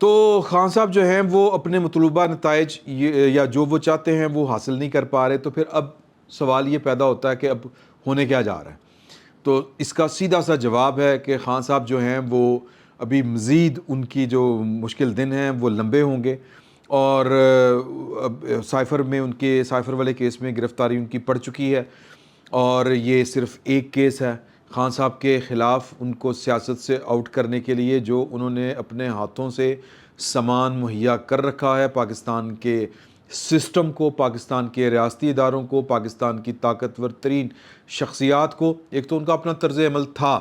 تو خان صاحب جو ہیں وہ اپنے مطلوبہ نتائج یا جو وہ چاہتے ہیں وہ حاصل نہیں کر پا رہے، تو پھر اب سوال یہ پیدا ہوتا ہے کہ اب ہونے کیا جا رہا ہے؟ تو اس کا سیدھا سا جواب ہے کہ خان صاحب جو ہیں وہ ابھی مزید ان کی جو مشکل دن ہیں وہ لمبے ہوں گے، اور سائفر میں ان کے سائفر والے کیس میں گرفتاری ان کی پڑ چکی ہے، اور یہ صرف ایک کیس ہے خان صاحب کے خلاف ان کو سیاست سے آؤٹ کرنے کے لیے، جو انہوں نے اپنے ہاتھوں سے سامان مہیا کر رکھا ہے پاکستان کے سسٹم کو، پاکستان کے ریاستی اداروں کو، پاکستان کی طاقتور ترین شخصیات کو۔ ایک تو ان کا اپنا طرز عمل تھا،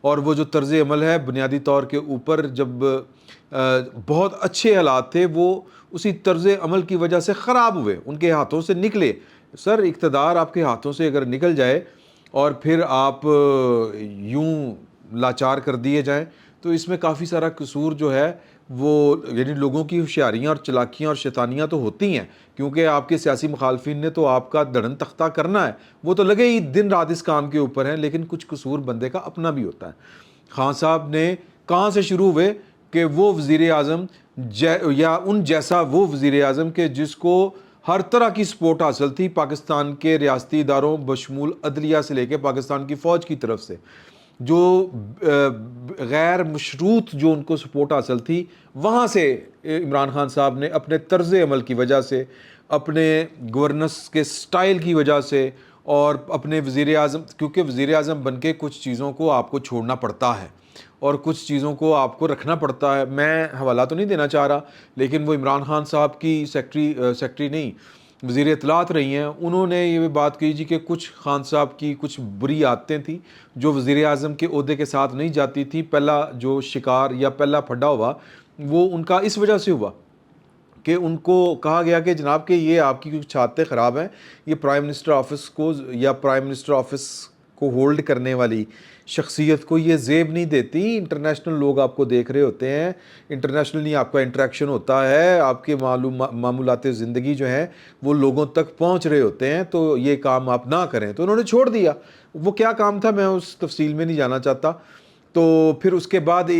اور وہ جو طرز عمل ہے بنیادی طور کے اوپر جب بہت اچھے حالات تھے وہ اسی طرز عمل کی وجہ سے خراب ہوئے، ان کے ہاتھوں سے نکلے۔ سر اقتدار آپ کے ہاتھوں سے اگر نکل جائے اور پھر آپ یوں لاچار کر دیے جائیں تو اس میں کافی سارا قصور جو ہے وہ یعنی لوگوں کی ہوشیاریاں اور چلاکیاں اور شیطانیاں تو ہوتی ہیں، کیونکہ آپ کے سیاسی مخالفین نے تو آپ کا دڑن تختہ کرنا ہے، وہ تو لگے ہی دن رات اس کام کے اوپر ہیں، لیکن کچھ قصور بندے کا اپنا بھی ہوتا ہے۔ خان صاحب نے کہاں سے شروع ہوئے کہ وہ وزیر اعظم یا ان جیسا وہ وزیر اعظم کہ جس کو ہر طرح کی سپورٹ حاصل تھی پاکستان کے ریاستی اداروں بشمول عدلیہ سے لے کے پاکستان کی فوج کی طرف سے، جو غیر مشروط جو ان کو سپورٹ حاصل تھی، وہاں سے عمران خان صاحب نے اپنے طرز عمل کی وجہ سے، اپنے گورننس کے سٹائل کی وجہ سے، اور اپنے وزیر اعظم، کیونکہ وزیر اعظم بن کے کچھ چیزوں کو آپ کو چھوڑنا پڑتا ہے اور کچھ چیزوں کو آپ کو رکھنا پڑتا ہے۔ میں حوالہ تو نہیں دینا چاہ رہا، لیکن وہ عمران خان صاحب کی سیکٹری نہیں، وزیر اطلاعات رہی ہیں، انہوں نے یہ بات کی جی کہ کچھ خان صاحب کی کچھ بری عادتیں تھیں جو وزیر اعظم کے عہدے کے ساتھ نہیں جاتی تھی۔ پہلا جو شکار یا پہلا پھڈا ہوا وہ ان کا اس وجہ سے ہوا کہ ان کو کہا گیا کہ جناب کہ یہ آپ کی کچھ عادتیں خراب ہیں، یہ پرائم منسٹر آفس کو یا پرائم منسٹر آفس کو ہولڈ کرنے والی شخصیت کو یہ زیب نہیں دیتی۔ انٹرنیشنل لوگ آپ کو دیکھ رہے ہوتے ہیں، انٹرنیشنلی آپ کا انٹریکشن ہوتا ہے، آپ کے معمولات زندگی جو ہیں وہ لوگوں تک پہنچ رہے ہوتے ہیں، تو یہ کام آپ نہ کریں۔ تو انہوں نے چھوڑ دیا۔ وہ کیا کام تھا میں اس تفصیل میں نہیں جانا چاہتا۔ تو پھر اس کے بعد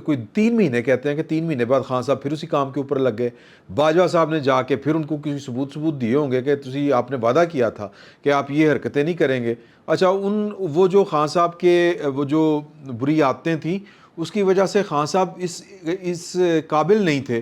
کوئی 3 مہینے کہتے ہیں کہ 3 مہینے بعد خان صاحب پھر اسی کام کے اوپر لگ گئے۔ باجوہ صاحب نے جا کے پھر ان کو کسی ثبوت دیے ہوں گے کہ آپ نے وعدہ کیا تھا کہ آپ یہ حرکتیں نہیں کریں گے۔ اچھا، وہ جو خان صاحب کے وہ جو بری عادتیں تھیں اس کی وجہ سے خان صاحب اس قابل نہیں تھے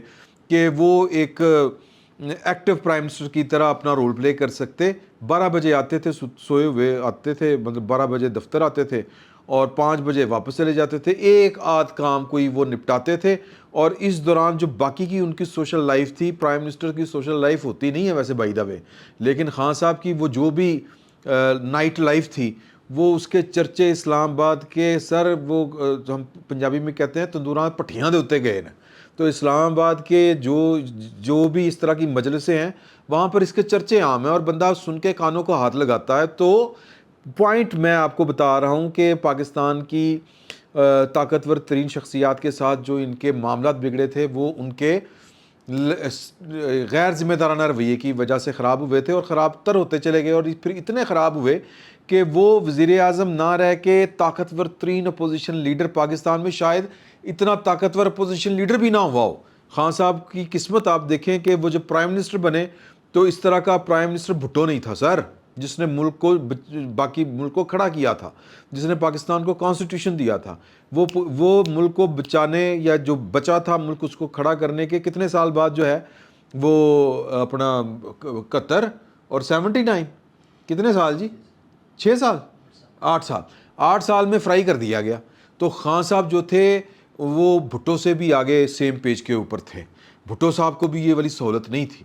کہ وہ ایک ایکٹیو پرائم منسٹر کی طرح اپنا رول پلے کر سکتے۔ 12 بجے آتے تھے، سوئے ہوئے آتے تھے، مطلب 12 بجے دفتر آتے تھے اور 5 بجے واپس چلے جاتے تھے، ایک آدھ کام کوئی وہ نپٹاتے تھے، اور اس دوران جو باقی کی ان کی سوشل لائف تھی، پرائم منسٹر کی سوشل لائف ہوتی نہیں ہے ویسے بائی دا وے، لیکن خان صاحب کی وہ جو بھی نائٹ لائف تھی وہ اس کے چرچے اسلام آباد کے سر، وہ ہم پنجابی میں کہتے ہیں تندوراں پٹھیاں دے ہوتے گئے ہیں، تو اسلام آباد کے جو بھی اس طرح کی مجلسیں ہیں وہاں پر اس کے چرچے عام ہیں، اور بندہ سن کے کانوں کو ہاتھ لگاتا ہے۔ تو پوائنٹ میں آپ کو بتا رہا ہوں کہ پاکستان کی طاقتور ترین شخصیات کے ساتھ جو ان کے معاملات بگڑے تھے وہ ان کے غیر ذمہ دارانہ رویے کی وجہ سے خراب ہوئے تھے، اور خراب تر ہوتے چلے گئے، اور پھر اتنے خراب ہوئے کہ وہ وزیر اعظم نہ رہ کے طاقتور ترین اپوزیشن لیڈر پاکستان میں، شاید اتنا طاقتور اپوزیشن لیڈر بھی نہ ہوا ہو۔ خان صاحب کی قسمت آپ دیکھیں کہ وہ جب پرائم منسٹر بنے تو اس طرح کا پرائم منسٹر بھٹو نہیں تھا سر، جس نے ملک کو باقی ملک کو کھڑا کیا تھا، جس نے پاکستان کو کانسٹیٹیوشن دیا تھا، وہ ملک کو بچانے یا جو بچا تھا ملک اس کو کھڑا کرنے کے کتنے سال بعد جو ہے وہ اپنا 71 اور 79 کتنے سال جی 6 سال 8 سال میں فرائی کر دیا گیا۔ تو خان صاحب جو تھے وہ بھٹو سے بھی آگے سیم پیج کے اوپر تھے، بھٹو صاحب کو بھی یہ والی سہولت نہیں تھی۔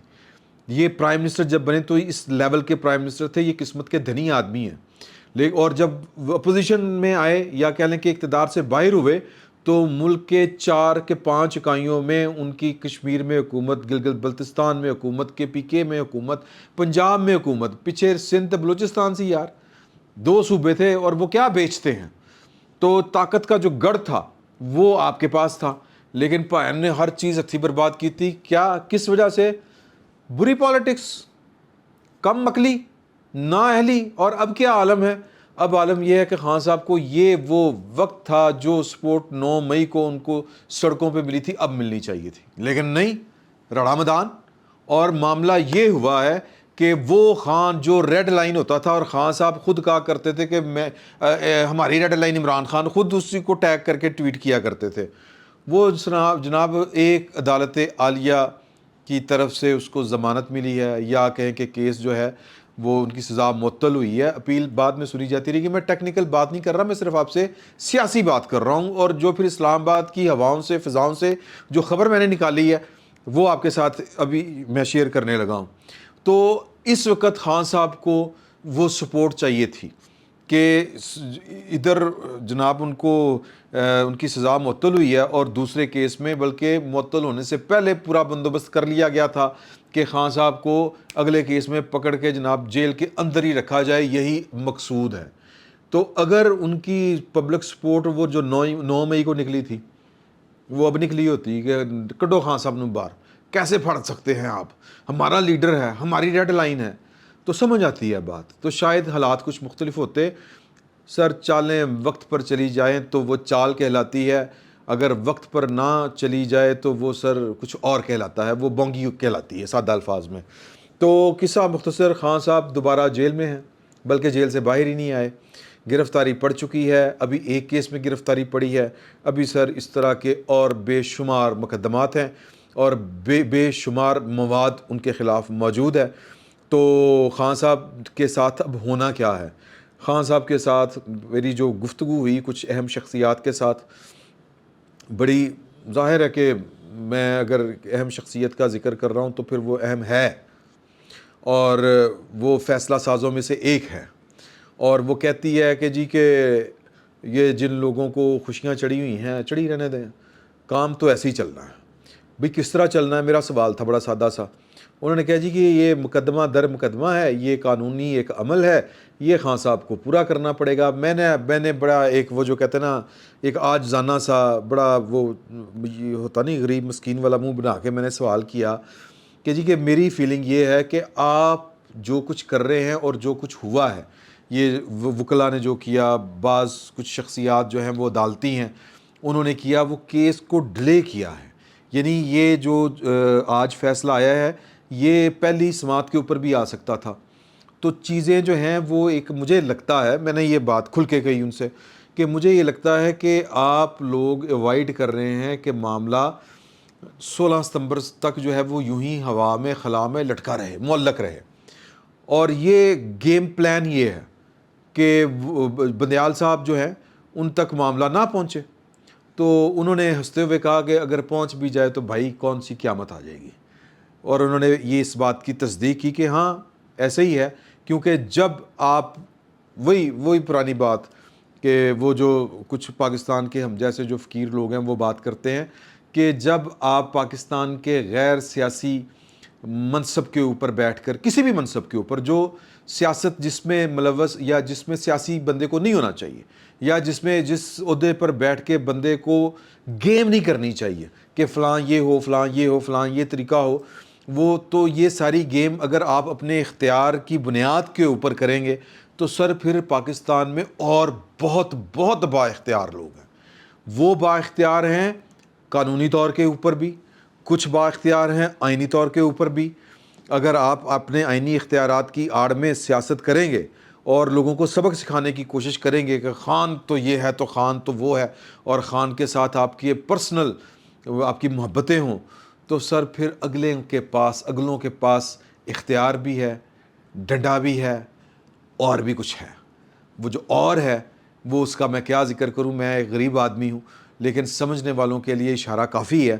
یہ پرائم منسٹر جب بنے تو اس لیول کے پرائم منسٹر تھے، یہ قسمت کے دھنی آدمی ہیں، اور جب اپوزیشن میں آئے یا کہہ لیں کہ اقتدار سے باہر ہوئے تو ملک کے 4 کے 5 اکائیوں میں ان کی کشمیر میں حکومت، گلگت بلتستان میں حکومت، KPK میں حکومت، پنجاب میں حکومت، پیچھے سندھ بلوچستان سی یار 2 صوبے تھے، اور وہ کیا بیچتے ہیں۔ تو طاقت کا جو گڑھ تھا وہ آپ کے پاس تھا، لیکن پائن نے ہر چیز ہتھی برباد کی تھی۔ کس وجہ سے؟ بری پالیٹکس، کم عقلی، نااہلی، اور اب کیا عالم ہے، اب عالم یہ ہے کہ خان صاحب کو یہ وہ وقت تھا جو سپورٹ 9 مئی کو ان کو سڑکوں پہ ملی تھی اب ملنی چاہیے تھی، لیکن نہیں، رڑا میدان۔ اور معاملہ یہ ہوا ہے کہ وہ خان جو ریڈ لائن ہوتا تھا، اور خان صاحب خود کہا کرتے تھے کہ میں ہماری ریڈ لائن عمران خان، خود اسی کو ٹیگ کر کے ٹویٹ کیا کرتے تھے، وہ جناب ایک عدالت عالیہ کی طرف سے اس کو ضمانت ملی ہے، یا کہیں کہ کیس جو ہے وہ ان کی سزا معطل ہوئی ہے، اپیل بعد میں سنی جاتی رہی۔ کہ میں ٹیکنیکل بات نہیں کر رہا، میں صرف آپ سے سیاسی بات کر رہا ہوں، اور جو پھر اسلام آباد کی ہواؤں سے فضاؤں سے جو خبر میں نے نکالی ہے وہ آپ کے ساتھ ابھی میں شیئر کرنے لگا ہوں۔ تو اس وقت خان صاحب کو وہ سپورٹ چاہیے تھی کہ ادھر جناب ان کو ان کی سزا معطل ہوئی ہے، اور دوسرے کیس میں بلکہ معطل ہونے سے پہلے پورا بندوبست کر لیا گیا تھا کہ خان صاحب کو اگلے کیس میں پکڑ کے جناب جیل کے اندر ہی رکھا جائے، یہی مقصود ہے۔ تو اگر ان کی پبلک سپورٹ وہ جو 9 مئی کو نکلی تھی وہ اب نکلی ہوتی کہ کڈو خان صاحب نو باہر، کیسے پھڑ سکتے ہیں آپ، ہمارا لیڈر ہے، ہماری ریڈ لائن ہے، تو سمجھ آتی ہے بات، تو شاید حالات کچھ مختلف ہوتے۔ سر چالیں وقت پر چلی جائیں تو وہ چال کہلاتی ہے، اگر وقت پر نہ چلی جائے تو وہ سر کچھ اور کہلاتا ہے، وہ بونگی کہلاتی ہے سادہ الفاظ میں۔ تو قصہ مختصر، خان صاحب دوبارہ جیل میں ہیں، بلکہ جیل سے باہر ہی نہیں آئے، گرفتاری پڑ چکی ہے، ابھی ایک کیس میں گرفتاری پڑی ہے، ابھی سر اس طرح کے اور بے شمار مقدمات ہیں اور بے شمار مواد ان کے خلاف موجود ہے۔ تو خان صاحب کے ساتھ اب ہونا کیا ہے؟ خان صاحب کے ساتھ میری جو گفتگو ہوئی کچھ اہم شخصیات کے ساتھ، بڑی ظاہر ہے کہ میں اگر اہم شخصیت کا ذکر کر رہا ہوں تو پھر وہ اہم ہے، اور وہ فیصلہ سازوں میں سے ایک ہے، اور وہ کہتی ہے کہ جی کہ یہ جن لوگوں کو خوشیاں چڑھی ہوئی ہیں چڑھی رہنے دیں، کام تو ایسے ہی چلنا ہے۔ بھئی کس طرح چلنا ہے؟ میرا سوال تھا بڑا سادہ سا۔ انہوں نے کہا جی کہ یہ مقدمہ در مقدمہ ہے، یہ قانونی ایک عمل ہے، یہ خان صاحب کو پورا کرنا پڑے گا۔ میں نے بڑا ایک وہ جو کہتے ہیں نا ایک عاجزانہ سا بڑا وہ یہ ہوتا نہیں غریب مسکین والا منہ بنا کے میں نے سوال کیا کہ جی کہ میری فیلنگ یہ ہے کہ آپ جو کچھ کر رہے ہیں اور جو کچھ ہوا ہے، یہ وکلا نے جو کیا، بعض کچھ شخصیات جو ہیں وہ عدالتی ہیں انہوں نے کیا، وہ کیس کو ڈیلے کیا ہے، یعنی یہ جو آج فیصلہ آیا ہے یہ پہلی سماعت کے اوپر بھی آ سکتا تھا۔ تو چیزیں جو ہیں وہ ایک مجھے لگتا ہے، میں نے یہ بات کھل کے کہی ان سے کہ مجھے یہ لگتا ہے کہ آپ لوگ ایوائڈ کر رہے ہیں کہ معاملہ 16 ستمبر تک جو ہے وہ یوں ہی ہوا میں خلا میں لٹکا رہے، معلق رہے، اور یہ گیم پلان یہ ہے کہ بندیال صاحب جو ہیں ان تک معاملہ نہ پہنچے۔ تو انہوں نے ہنستے ہوئے کہا کہ اگر پہنچ بھی جائے تو بھائی کون سی قیامت آ جائے گی، اور انہوں نے یہ اس بات کی تصدیق کی کہ ہاں ایسے ہی ہے، کیونکہ جب آپ وہی پرانی بات کہ وہ جو کچھ پاکستان کے ہم جیسے جو فقیر لوگ ہیں وہ بات کرتے ہیں کہ جب آپ پاکستان کے غیر سیاسی منصب کے اوپر بیٹھ کر، کسی بھی منصب کے اوپر جو سیاست جس میں ملوث یا جس میں سیاسی بندے کو نہیں ہونا چاہیے، یا جس عہدے پر بیٹھ کے بندے کو گیم نہیں کرنی چاہیے کہ فلاں یہ ہو، فلاں یہ ہو، فلاں یہ طریقہ ہو، وہ تو یہ ساری گیم اگر آپ اپنے اختیار کی بنیاد کے اوپر کریں گے تو سر پھر پاکستان میں اور بہت بہت با اختیار لوگ ہیں۔ وہ با اختیار ہیں قانونی طور کے اوپر بھی، کچھ با اختیار ہیں آئینی طور کے اوپر بھی۔ اگر آپ اپنے آئینی اختیارات کی آڑ میں سیاست کریں گے اور لوگوں کو سبق سکھانے کی کوشش کریں گے کہ خان تو یہ ہے تو خان تو وہ ہے، اور خان کے ساتھ آپ کی پرسنل آپ کی محبتیں ہوں، تو سر پھر اگلوں کے پاس اختیار بھی ہے، ڈنڈا بھی ہے، اور بھی کچھ ہے۔ وہ جو اور ہے وہ اس کا میں کیا ذکر کروں، میں ایک غریب آدمی ہوں، لیکن سمجھنے والوں کے لیے اشارہ کافی ہے۔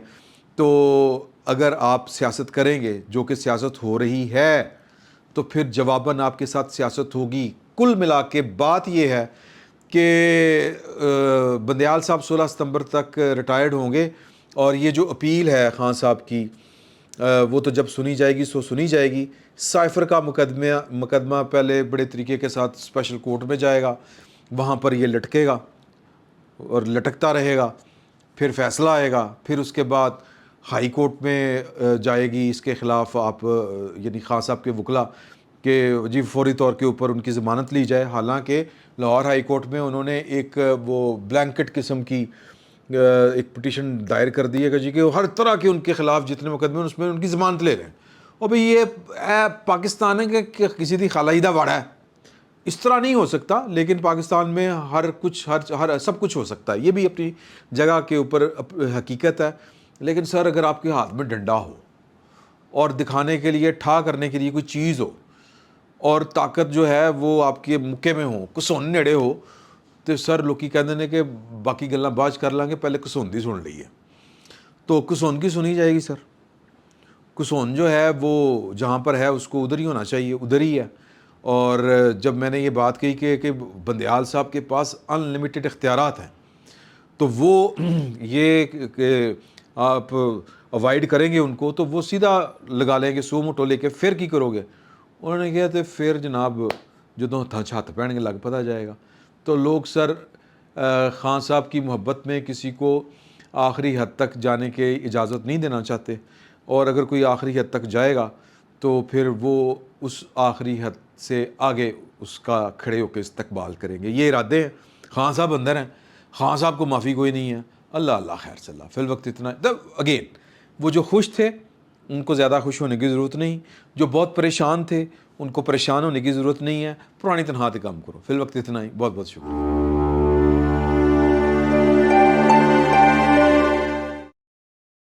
تو اگر آپ سیاست کریں گے جو کہ سیاست ہو رہی ہے تو پھر جواباً آپ کے ساتھ سیاست ہوگی۔ کل ملا کے بات یہ ہے کہ بندیال صاحب 16 ستمبر تک ریٹائرڈ ہوں گے، اور یہ جو اپیل ہے خان صاحب کی وہ تو جب سنی جائے گی سو سنی جائے گی۔ سائفر کا مقدمہ پہلے بڑے طریقے کے ساتھ اسپیشل کورٹ میں جائے گا، وہاں پر یہ لٹکے گا اور لٹکتا رہے گا، پھر فیصلہ آئے گا، پھر اس کے بعد ہائی کورٹ میں جائے گی اس کے خلاف آپ یعنی خان صاحب کے وکلا کہ جی فوری طور کے اوپر ان کی ضمانت لی جائے، حالانکہ لاہور ہائی کورٹ میں انہوں نے ایک وہ بلینکٹ قسم کی ایک پٹیشن دائر کر دی ہے کہ جی کہ ہر طرح کے ان کے خلاف جتنے مقدمے ہیں اس میں ان کی ضمانت لے لیں. اور بھئی یہ پاکستان ہے کہ کسی دی خالہ باڑا ہے، اس طرح نہیں ہو سکتا. لیکن پاکستان میں ہر کچھ ہر سب کچھ ہو سکتا ہے، یہ بھی اپنی جگہ کے اوپر حقیقت ہے. لیکن سر اگر آپ کے ہاتھ میں ڈنڈا ہو اور دکھانے کے لیے ٹھا کرنے کے لیے کوئی چیز ہو اور طاقت جو ہے وہ آپ کے مکے میں ہو، کسون نیڑے ہو، تو سر لوکی کہندے نے کہ باقی گلاں بعد کر لیں گے، پہلے کسون دی سن لئیے. تو کسون کی سنی جائے گی سر. کسون جو ہے وہ جہاں پر ہے اس کو ادھر ہی ہونا چاہیے، ادھر ہی ہے. اور جب میں نے یہ بات کہی کہ بندیال صاحب کے پاس ان لمیٹڈ اختیارات ہیں، تو وہ یہ کہ آپ اوائڈ کریں گے ان کو تو وہ سیدھا لگا لیں گے سو موٹو لے کے، پھر کی کرو گے؟ انہوں نے کہا تو پھر جناب جدوں ہتھ پہن کے لگ پتا جائے گا. تو لوگ سر خان صاحب کی محبت میں کسی کو آخری حد تک جانے کے اجازت نہیں دینا چاہتے، اور اگر کوئی آخری حد تک جائے گا تو پھر وہ اس آخری حد سے آگے اس کا کھڑے ہو کے استقبال کریں گے. یہ ارادے ہیں. خان صاحب اندر ہیں، خان صاحب کو معافی کوئی نہیں ہے. اللہ خیر صلی اللہ فی الوقت اتنا. اگین وہ جو خوش تھے ان کو زیادہ خوش ہونے کی ضرورت نہیں، جو بہت پریشان تھے ان کو پریشان ہونے کی ضرورت نہیں ہے. پرانی تنہا تے کام کرو. فی الوقت اتنا ہی. بہت بہت شکریہ.